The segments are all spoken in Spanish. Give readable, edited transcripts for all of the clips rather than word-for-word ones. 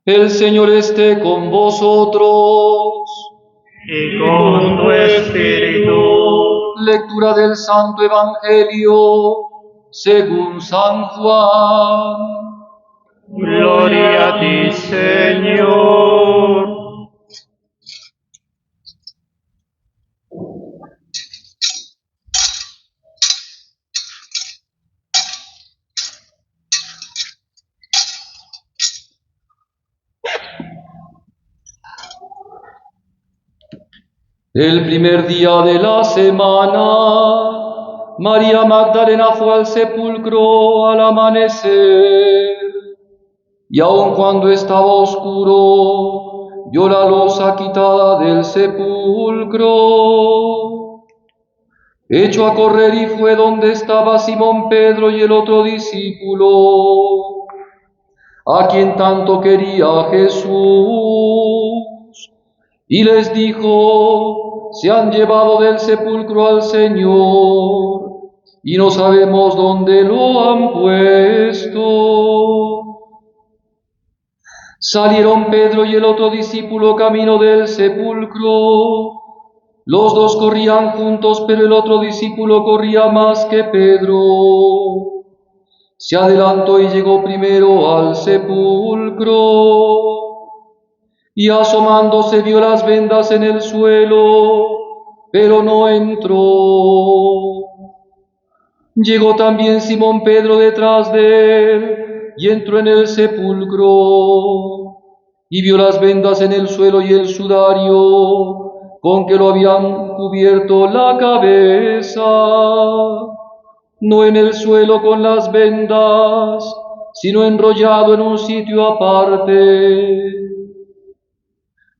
El Señor esté con vosotros. Y con tu espíritu. Lectura del Santo Evangelio según San Juan. Gloria a ti, Señor. El primer día de la semana, María Magdalena fue al sepulcro al amanecer, y aun cuando estaba oscuro, vio la losa quitada del sepulcro. Echó a correr y fue donde estaba Simón Pedro y el otro discípulo, a quien tanto quería Jesús, y les dijo: se han llevado del sepulcro al Señor, y no sabemos dónde lo han puesto. Salieron Pedro y el otro discípulo camino del sepulcro. Los dos corrían juntos, pero el otro discípulo corría más que Pedro. Se adelantó y llegó primero al sepulcro, y asomándose vio las vendas en el suelo, pero no entró. Llegó también Simón Pedro detrás de él, y entró en el sepulcro, y vio las vendas en el suelo y el sudario con que lo habían cubierto la cabeza, no en el suelo con las vendas, sino enrollado en un sitio aparte.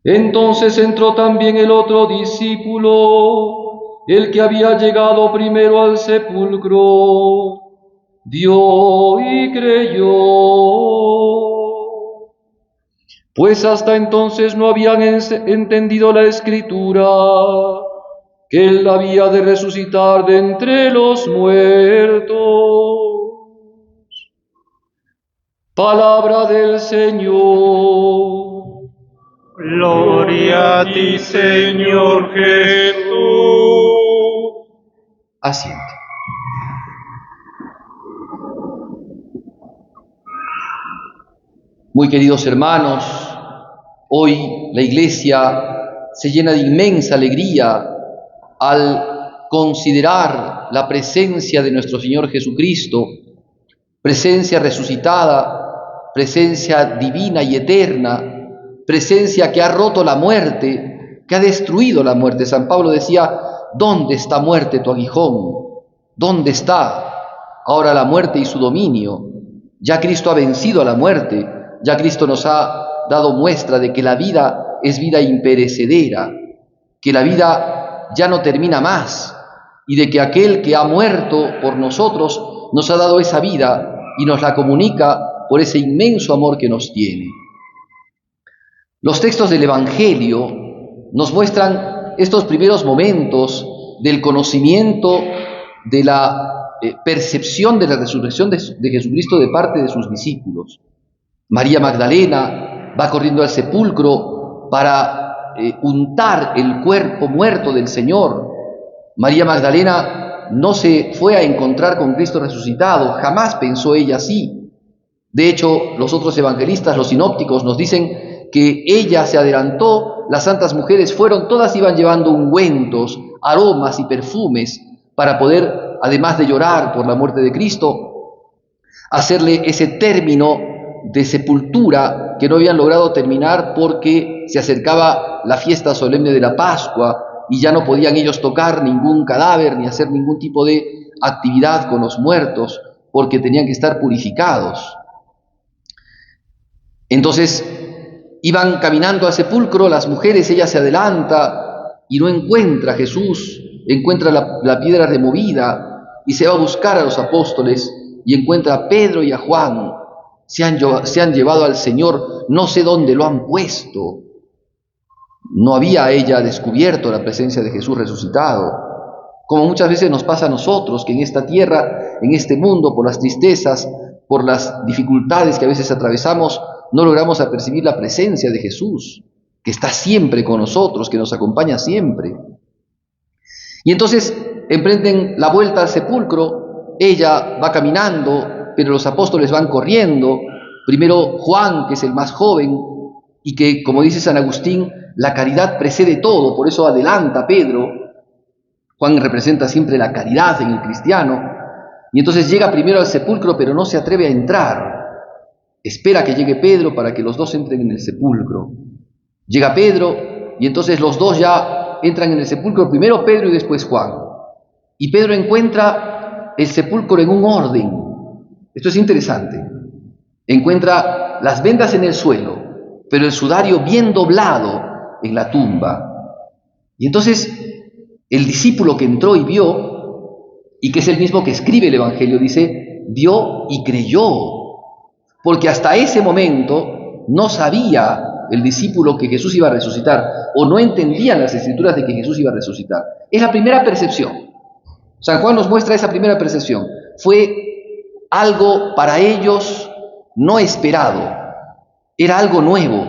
Entonces entró también el otro discípulo, el que había llegado primero al sepulcro, vio y creyó, pues hasta entonces no habían entendido la Escritura, que Él había de resucitar de entre los muertos. Palabra del Señor. Gloria a ti, Señor Jesús. Asiente. Muy queridos hermanos, hoy la Iglesia se llena de inmensa alegría al considerar la presencia de nuestro Señor Jesucristo, presencia resucitada, presencia divina y eterna, presencia que ha roto la muerte, que ha destruido la muerte. San Pablo decía: ¿dónde está, muerte, tu aguijón? ¿Dónde está ahora la muerte y su dominio? Ya Cristo ha vencido a la muerte, ya Cristo nos ha dado muestra de que la vida es vida imperecedera, que la vida ya no termina más, y de que aquel que ha muerto por nosotros nos ha dado esa vida y nos la comunica por ese inmenso amor que nos tiene. Los textos del Evangelio nos muestran estos primeros momentos del conocimiento, de la percepción de la resurrección de Jesucristo de parte de sus discípulos. María Magdalena va corriendo al sepulcro para untar el cuerpo muerto del Señor. María Magdalena no se fue a encontrar con Cristo resucitado, jamás pensó ella así. De hecho, los otros evangelistas, los sinópticos, nos dicen que ella se adelantó, las santas mujeres fueron, todas iban llevando ungüentos, aromas y perfumes para poder, además de llorar por la muerte de Cristo, hacerle ese término de sepultura que no habían logrado terminar porque se acercaba la fiesta solemne de la Pascua y ya no podían ellos tocar ningún cadáver ni hacer ningún tipo de actividad con los muertos porque tenían que estar purificados. Entonces iban caminando al sepulcro, las mujeres, ella se adelanta y no encuentra a Jesús, encuentra la piedra removida y se va a buscar a los apóstoles y encuentra a Pedro y a Juan. Se han llevado al Señor, no sé dónde lo han puesto. No había ella descubierto la presencia de Jesús resucitado. Como muchas veces nos pasa a nosotros, que en esta tierra, en este mundo, por las tristezas, por las dificultades que a veces atravesamos, no logramos apercibir la presencia de Jesús, que está siempre con nosotros, que nos acompaña siempre. Y entonces emprenden la vuelta al sepulcro, ella va caminando, pero los apóstoles van corriendo. Primero Juan, que es el más joven, y que, como dice San Agustín, la caridad precede todo, por eso adelanta a Pedro. Juan representa siempre la caridad en el cristiano, y entonces llega primero al sepulcro, pero no se atreve a entrar. Espera que llegue Pedro para que los dos entren en el sepulcro. Llega Pedro, y entonces los dos ya entran en el sepulcro, primero Pedro y después Juan. Y Pedro encuentra el sepulcro en un orden. Esto es interesante. Encuentra las vendas en el suelo, pero el sudario bien doblado en la tumba. Y entonces el discípulo que entró y vio, y que es el mismo que escribe el Evangelio, dice, vio y creyó, porque hasta ese momento no sabía el discípulo que Jesús iba a resucitar, o no entendían las Escrituras de que Jesús iba a resucitar. Es la primera percepción. San Juan nos muestra esa primera percepción. Fue algo para ellos no esperado, era algo nuevo,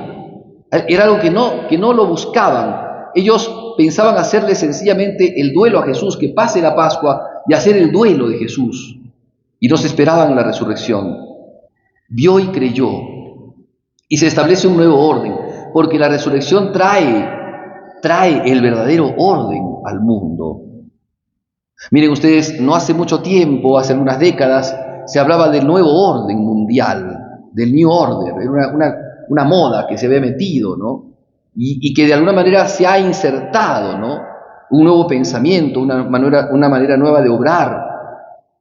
era algo que no lo buscaban. Ellos pensaban hacerle sencillamente el duelo a Jesús, que pase la Pascua y hacer el duelo de Jesús, y no se esperaban la resurrección. Vio y creyó, y se establece un nuevo orden, porque la resurrección trae el verdadero orden al mundo. Miren ustedes, no hace mucho tiempo, hace algunas décadas, se hablaba del nuevo orden mundial, del New Order, era una moda que se había metido, ¿no? Y que de alguna manera se ha insertado, ¿no? Un nuevo pensamiento, una manera nueva de obrar,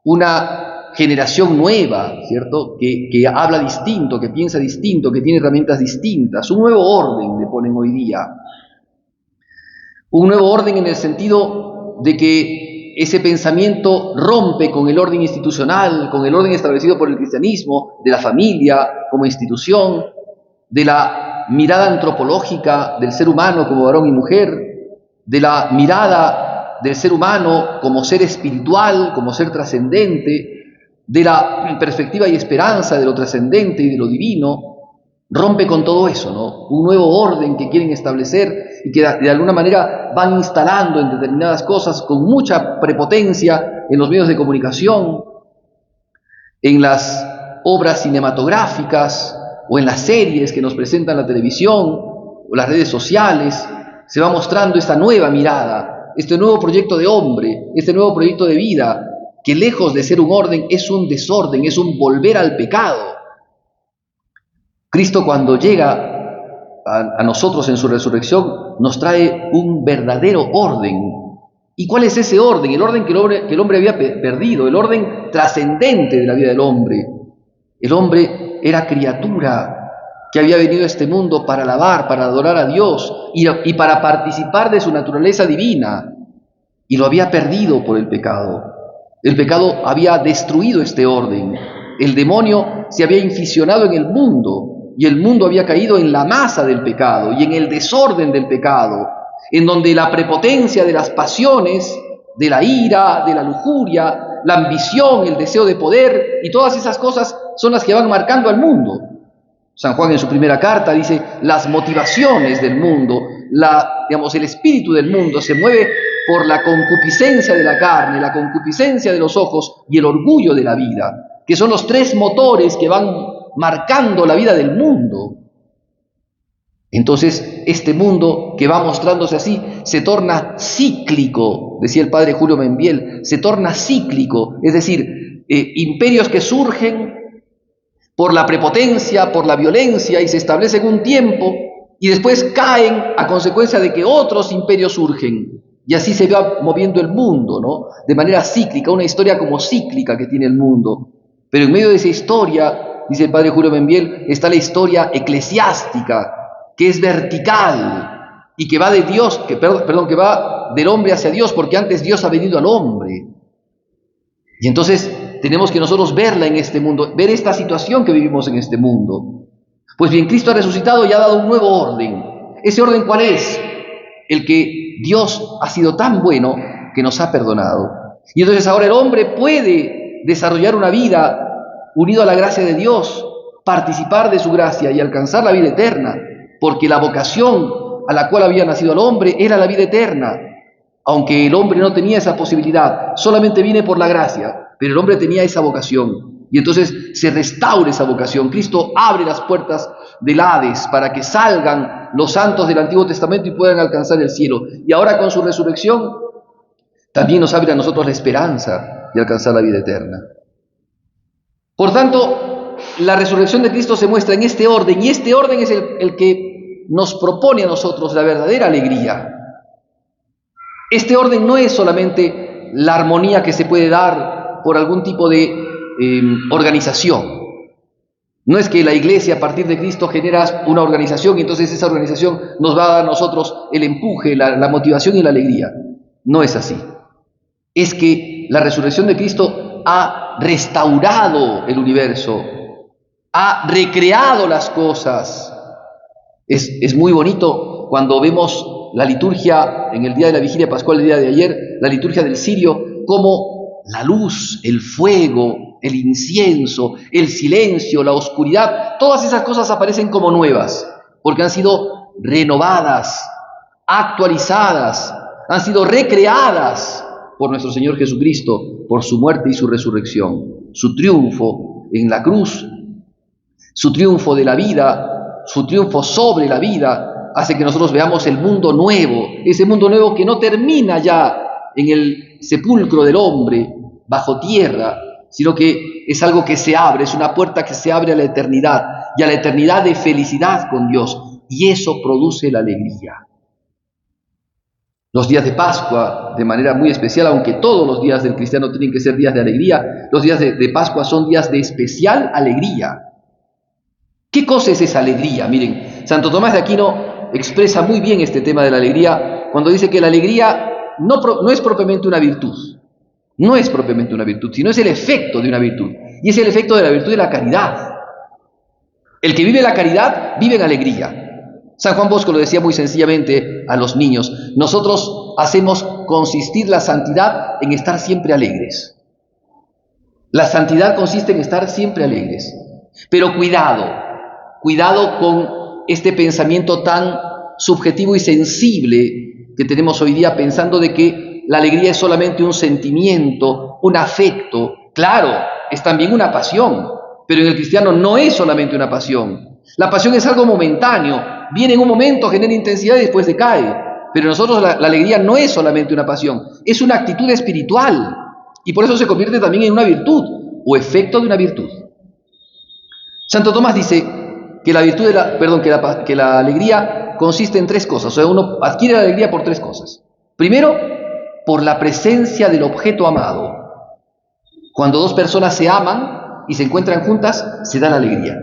una generación nueva, ¿cierto? Que habla distinto, que piensa distinto, que tiene herramientas distintas. Un nuevo orden le ponen hoy día. Un nuevo orden en el sentido de que ese pensamiento rompe con el orden institucional, con el orden establecido por el cristianismo, de la familia como institución, de la mirada antropológica del ser humano como varón y mujer, de la mirada del ser humano como ser espiritual, como ser trascendente, de la perspectiva y esperanza de lo trascendente y de lo divino. Rompe con todo eso, ¿no? Un nuevo orden que quieren establecer y que de alguna manera van instalando en determinadas cosas con mucha prepotencia en los medios de comunicación, en las obras cinematográficas o en las series que nos presentan la televisión o las redes sociales. Se va mostrando esta nueva mirada, este nuevo proyecto de hombre, este nuevo proyecto de vida, que lejos de ser un orden es un desorden, es un volver al pecado. Cristo, cuando llega a nosotros en su resurrección, nos trae un verdadero orden. ¿Y cuál es ese orden? El orden que el hombre había perdido, el orden trascendente de la vida del hombre. El hombre era criatura que había venido a este mundo para alabar, para adorar a Dios y para participar de su naturaleza divina, y lo había perdido por el pecado. El pecado había destruido este orden. El demonio se había inficionado en el mundo, y el mundo había caído en la masa del pecado y en el desorden del pecado, en donde la prepotencia de las pasiones, de la ira, de la lujuria, la ambición, el deseo de poder y todas esas cosas son las que van marcando al mundo. San Juan en su primera carta dice, las motivaciones del mundo, el espíritu del mundo se mueve por la concupiscencia de la carne, la concupiscencia de los ojos y el orgullo de la vida, que son los tres motores que van marcando la vida del mundo. Entonces, este mundo que va mostrándose así, se torna cíclico, decía el padre Julio Membiel, se torna cíclico, es decir, imperios que surgen por la prepotencia, por la violencia, y se establecen un tiempo, y después caen a consecuencia de que otros imperios surgen, y así se va moviendo el mundo, ¿no? De manera cíclica, una historia como cíclica que tiene el mundo. Pero en medio de esa historia, dice el padre Julio Membiel, está la historia eclesiástica, que es vertical y que va de Dios, que va del hombre hacia Dios, porque antes Dios ha venido al hombre. Y entonces tenemos que nosotros verla en este mundo, ver esta situación que vivimos en este mundo. Pues bien, Cristo ha resucitado y ha dado un nuevo orden. ¿Ese orden cuál es? El que Dios ha sido tan bueno que nos ha perdonado. Y entonces ahora el hombre puede desarrollar una vida unido a la gracia de Dios, participar de su gracia y alcanzar la vida eterna, porque la vocación a la cual había nacido el hombre era la vida eterna, aunque el hombre no tenía esa posibilidad, solamente viene por la gracia, pero el hombre tenía esa vocación, y entonces se restaura esa vocación. Cristo abre las puertas del Hades para que salgan los santos del Antiguo Testamento y puedan alcanzar el cielo, y ahora con su resurrección también nos abre a nosotros la esperanza de alcanzar la vida eterna. Por tanto, la resurrección de Cristo se muestra en este orden, y este orden es el que nos propone a nosotros la verdadera alegría. Este orden no es solamente la armonía que se puede dar por algún tipo de organización. No es que la Iglesia a partir de Cristo genera una organización y entonces esa organización nos va a dar a nosotros el empuje, la motivación y la alegría. No es así. Es que la resurrección de Cristo ha restaurado el universo, ha recreado las cosas. Es muy bonito cuando vemos la liturgia en el día de la vigilia pascual, el día de ayer, la liturgia del Sirio, como la luz, el fuego, el incienso, el silencio, la oscuridad, todas esas cosas aparecen como nuevas, porque han sido renovadas, actualizadas, han sido recreadas por nuestro Señor Jesucristo, por su muerte y su resurrección, su triunfo en la cruz, su triunfo de la vida, su triunfo sobre la vida, hace que nosotros veamos el mundo nuevo, ese mundo nuevo que no termina ya en el sepulcro del hombre, bajo tierra, sino que es algo que se abre, es una puerta que se abre a la eternidad, y a la eternidad de felicidad con Dios, y eso produce la alegría. Los días de Pascua, de manera muy especial, aunque todos los días del cristiano tienen que ser días de alegría, los días de Pascua son días de especial alegría. ¿Qué cosa es esa alegría? Miren, Santo Tomás de Aquino expresa muy bien este tema de la alegría cuando dice que la alegría no es propiamente una virtud, no es propiamente una virtud, sino es el efecto de una virtud, y es el efecto de la virtud de la caridad. El que vive la caridad vive en alegría. San Juan Bosco lo decía muy sencillamente a los niños: nosotros hacemos consistir la santidad en estar siempre alegres. La santidad consiste en estar siempre alegres. Pero cuidado con este pensamiento tan subjetivo y sensible que tenemos hoy día, pensando de que la alegría es solamente un sentimiento, un afecto. Claro, es también una pasión, pero en el cristiano no es solamente una pasión. La pasión es algo momentáneo, viene en un momento, genera intensidad y después decae. Pero nosotros la alegría no es solamente una pasión, es una actitud espiritual, y por eso se convierte también en una virtud o efecto de una virtud. Santo Tomás dice que la alegría consiste en tres cosas, o sea, uno adquiere la alegría por tres cosas. Primero, por la presencia del objeto amado. Cuando dos personas se aman y se encuentran juntas, se da la alegría.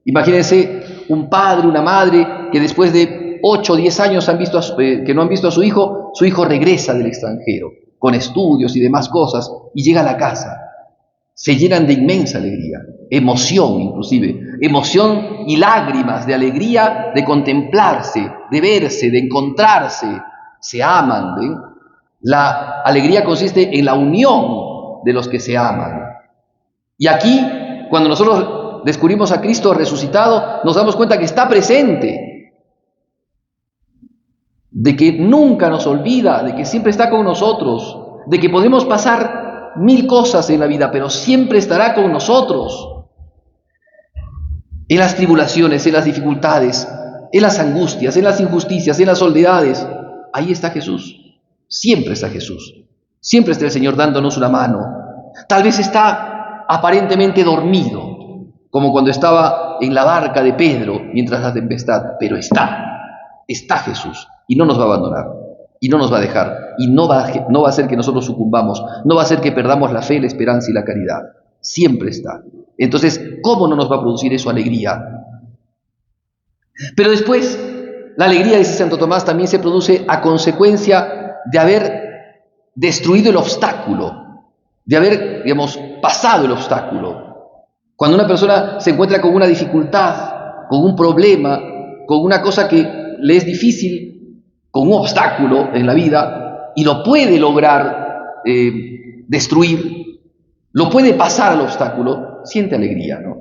Imagínense un padre, una madre, que después de 8 o 10 años que no han visto a su hijo regresa del extranjero, con estudios y demás cosas, y llega a la casa. Se llenan de inmensa alegría, emoción inclusive, emoción y lágrimas de alegría de contemplarse, de verse, de encontrarse, se aman, ¿ven? La alegría consiste en la unión de los que se aman. Y aquí, cuando nosotros descubrimos a Cristo resucitado, nos damos cuenta que está presente, de que nunca nos olvida, de que siempre está con nosotros, de que podemos pasar 1000 cosas en la vida, pero siempre estará con nosotros. En las tribulaciones, en las dificultades, en las angustias, en las injusticias, en las soledades, ahí está Jesús. Siempre está Jesús. Siempre está el Señor dándonos una mano. Tal vez está aparentemente dormido, como cuando estaba en la barca de Pedro mientras la tempestad, pero está Jesús, y no nos va a abandonar, y no nos va a dejar, y no va a hacer que nosotros sucumbamos, no va a hacer que perdamos la fe, la esperanza y la caridad. Siempre está. Entonces, ¿cómo no nos va a producir eso alegría? Pero después, la alegría, dice Santo Tomás, también se produce a consecuencia de haber destruido el obstáculo, de haber, pasado el obstáculo. Cuando una persona se encuentra con una dificultad, con un problema, con una cosa que le es difícil, con un obstáculo en la vida, y lo puede lograr destruir, lo puede pasar al obstáculo, siente alegría, ¿no?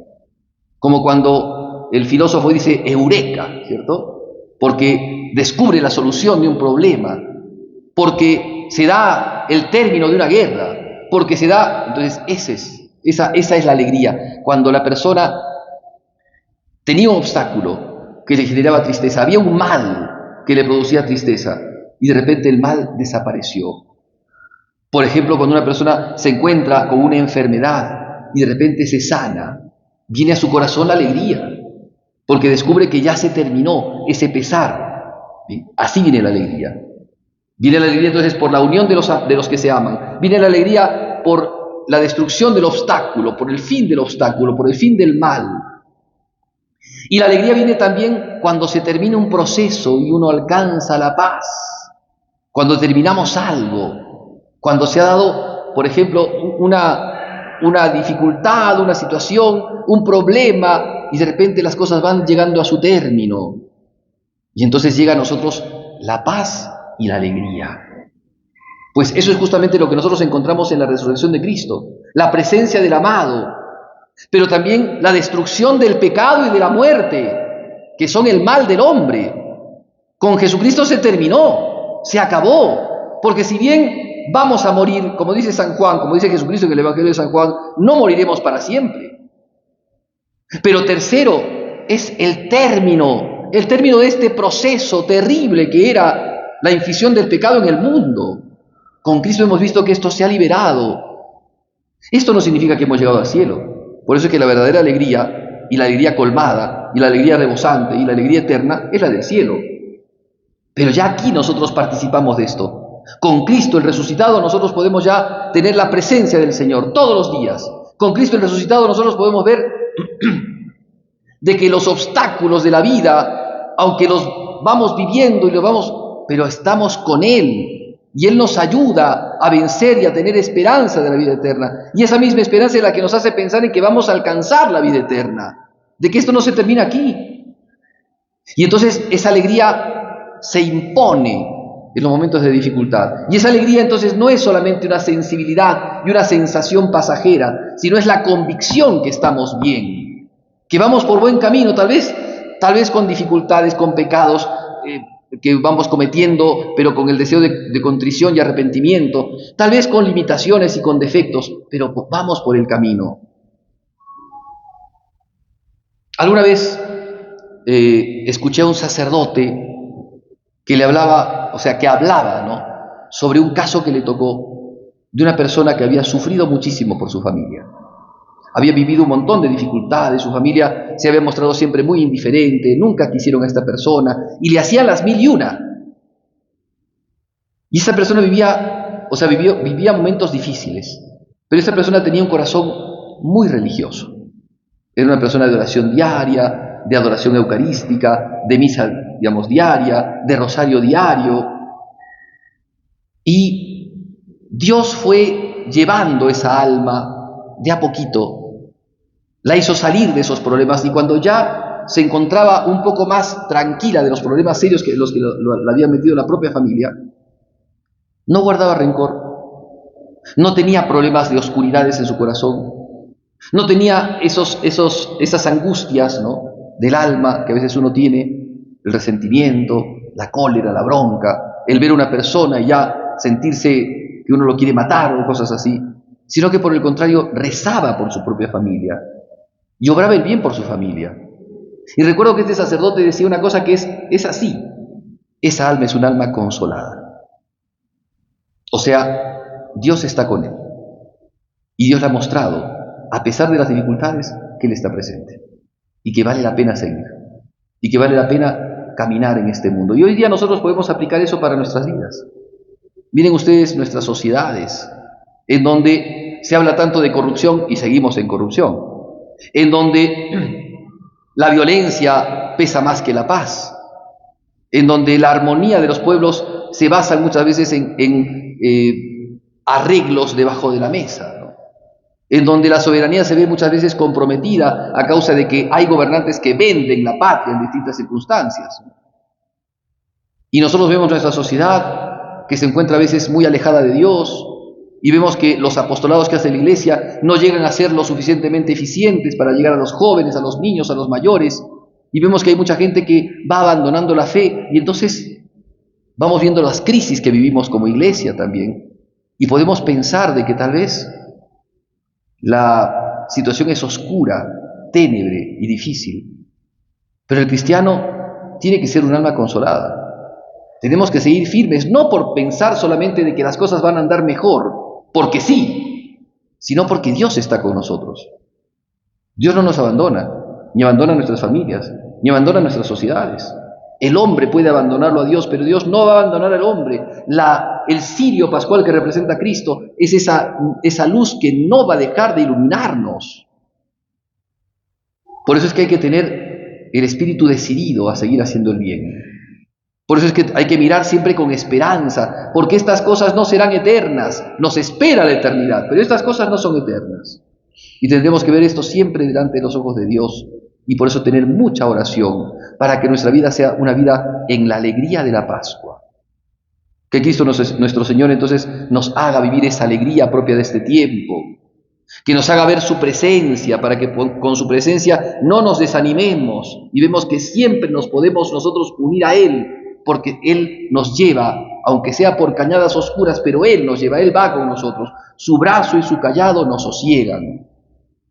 como cuando el filósofo dice eureka, ¿cierto? Porque descubre la solución de un problema, porque se da el término de una guerra, porque se da... Entonces esa es la alegría, cuando la persona tenía un obstáculo que le generaba tristeza, había un mal que le producía tristeza y de repente el mal desapareció. Por ejemplo, cuando una persona se encuentra con una enfermedad y de repente se sana, viene a su corazón la alegría, porque descubre que ya se terminó ese pesar. ¿Sí? Así viene la alegría. Viene la alegría entonces por la unión de los que se aman. Viene la alegría por la destrucción del obstáculo, por el fin del obstáculo, por el fin del mal. Y la alegría viene también cuando se termina un proceso y uno alcanza la paz. Cuando terminamos algo, cuando se ha dado, por ejemplo, una dificultad, una situación, un problema, y de repente las cosas van llegando a su término. Y entonces llega a nosotros la paz y la alegría. Pues eso es justamente lo que nosotros encontramos en la resurrección de Cristo, la presencia del amado, pero también la destrucción del pecado y de la muerte, que son el mal del hombre. Con Jesucristo se terminó, se acabó, porque si bien vamos a morir, como dice San Juan, como dice Jesucristo en el Evangelio de San Juan, no moriremos para siempre. Pero tercero, es el término de este proceso terrible que era la infisión del pecado en el mundo. Con Cristo hemos visto que esto se ha liberado. Esto no significa que hemos llegado al cielo. Por eso es que la verdadera alegría, y la alegría colmada, y la alegría rebosante, y la alegría eterna, es la del cielo. Pero ya aquí nosotros participamos de esto. Con Cristo el resucitado nosotros podemos ya tener la presencia del Señor todos los días. Con Cristo el resucitado nosotros podemos ver de que los obstáculos de la vida, aunque los vamos viviendo y los vamos, pero estamos con Él. Y Él nos ayuda a vencer y a tener esperanza de la vida eterna. Y esa misma esperanza es la que nos hace pensar en que vamos a alcanzar la vida eterna, de que esto no se termina aquí. Y entonces esa alegría se impone en los momentos de dificultad. Y esa alegría entonces no es solamente una sensibilidad y una sensación pasajera, sino es la convicción que estamos bien, que vamos por buen camino, tal vez con dificultades, con pecados, que vamos cometiendo, pero con el deseo de contrición y arrepentimiento, tal vez con limitaciones y con defectos, pero vamos por el camino. Alguna vez escuché a un sacerdote que hablaba, ¿no?, sobre un caso que le tocó de una persona que había sufrido muchísimo por su familia. Había vivido un montón de dificultades, su familia se había mostrado siempre muy indiferente, nunca quisieron a esta persona y le hacían las 1001. Y esa persona vivía momentos difíciles, pero esta persona tenía un corazón muy religioso. Era una persona de oración diaria, de adoración eucarística, de misa, diaria, de rosario diario. Y Dios fue llevando esa alma de a poquito, la hizo salir de esos problemas, y cuando ya se encontraba un poco más tranquila de los problemas serios que los que la habían metido la propia familia, no guardaba rencor, no tenía problemas de oscuridades en su corazón, no tenía esas angustias, ¿no?, del alma que a veces uno tiene, el resentimiento, la cólera, la bronca, el ver a una persona y ya sentirse que uno lo quiere matar o cosas así, sino que por el contrario rezaba por su propia familia y obraba el bien por su familia. Y recuerdo que este sacerdote decía una cosa que es así: esa alma es un alma consolada. O sea, Dios está con él. Y Dios le ha mostrado, a pesar de las dificultades, que Él está presente. Y que vale la pena seguir. Y que vale la pena caminar en este mundo. Y hoy día nosotros podemos aplicar eso para nuestras vidas. Miren ustedes nuestras sociedades, en donde se habla tanto de corrupción y seguimos en corrupción. En donde la violencia pesa más que la paz. En donde la armonía de los pueblos se basa muchas veces en arreglos debajo de la mesa, ¿no? En donde la soberanía se ve muchas veces comprometida a causa de que hay gobernantes que venden la patria en distintas circunstancias. Y nosotros vemos nuestra sociedad que se encuentra a veces muy alejada de Dios, y vemos que los apostolados que hace la Iglesia no llegan a ser lo suficientemente eficientes para llegar a los jóvenes, a los niños, a los mayores, y vemos que hay mucha gente que va abandonando la fe, y entonces vamos viendo las crisis que vivimos como Iglesia también, y podemos pensar de que tal vez la situación es oscura, ténebre y difícil, pero el cristiano tiene que ser un alma consolada. Tenemos que seguir firmes, no por pensar solamente de que las cosas van a andar mejor, porque sí, sino porque Dios está con nosotros. Dios no nos abandona, ni abandona a nuestras familias, ni abandona a nuestras sociedades. El hombre puede abandonarlo a Dios, pero Dios no va a abandonar al hombre. El cirio pascual que representa a Cristo es esa luz que no va a dejar de iluminarnos. Por eso es que hay que tener el espíritu decidido a seguir haciendo el bien. Por eso es que hay que mirar siempre con esperanza, porque estas cosas no serán eternas. Nos espera la eternidad, pero estas cosas no son eternas. Y tendremos que ver esto siempre delante de los ojos de Dios, y por eso tener mucha oración, para que nuestra vida sea una vida en la alegría de la Pascua. Que Cristo nuestro Señor entonces nos haga vivir esa alegría propia de este tiempo, que nos haga ver su presencia, para que con su presencia no nos desanimemos, y vemos que siempre nos podemos nosotros unir a Él, porque Él nos lleva, aunque sea por cañadas oscuras, pero Él nos lleva, Él va con nosotros. Su brazo y su cayado nos sosiegan.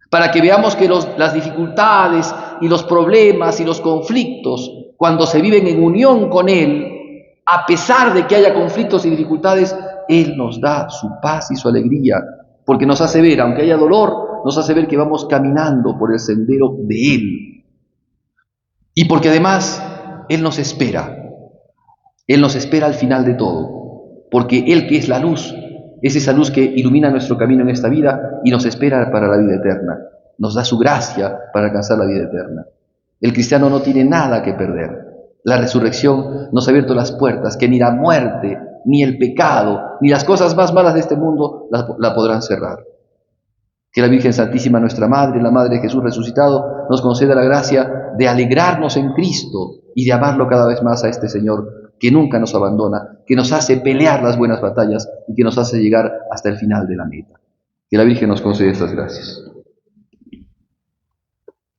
Para que veamos que las dificultades y los problemas y los conflictos, cuando se viven en unión con Él, a pesar de que haya conflictos y dificultades, Él nos da su paz y su alegría, porque nos hace ver, aunque haya dolor, nos hace ver que vamos caminando por el sendero de Él. Y porque además Él nos espera. Él nos espera al final de todo, porque Él que es la luz, es esa luz que ilumina nuestro camino en esta vida y nos espera para la vida eterna. Nos da su gracia para alcanzar la vida eterna. El cristiano no tiene nada que perder. La resurrección nos ha abierto las puertas que ni la muerte, ni el pecado, ni las cosas más malas de este mundo la podrán cerrar. Que la Virgen Santísima, nuestra Madre, la Madre de Jesús resucitado, nos conceda la gracia de alegrarnos en Cristo y de amarlo cada vez más a este Señor, que nunca nos abandona, que nos hace pelear las buenas batallas y que nos hace llegar hasta el final de la meta. Que la Virgen nos conceda estas gracias.